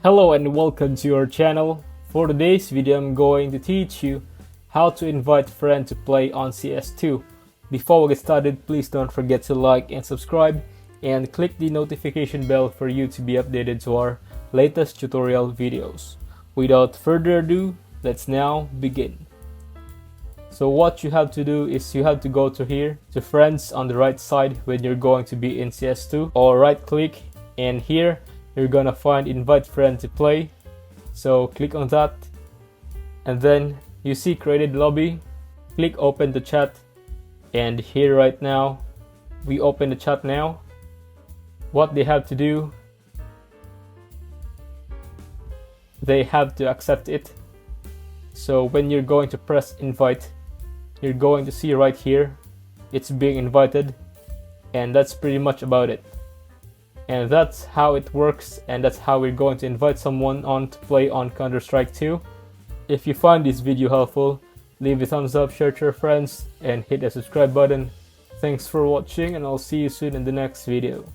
Hello and welcome to our channel. For today's video, I'm going to teach you how to invite friends to play on CS2. Before we get started, please don't forget to like and subscribe and click the notification bell for you to be updated to our latest tutorial videos. Without further ado, let's now begin. So what you have to do is you have to go to here to friends on the right side when you're going to be in CS2, or right click, and here you're gonna find invite friend to play. So click on that, and then you see created lobby, click open the chat, and here right now we open the chat now. What they have to do, they have to accept it. So when you're going to press invite, you're going to see right here it's being invited, and that's pretty much about it. And that's how it works, and that's how we're going to invite someone on to play on CounterStrike 2. If you find this video helpful, leave a thumbs up, share to your friends, and hit the subscribe button. Thanks for watching, and I'll see you soon in the next video.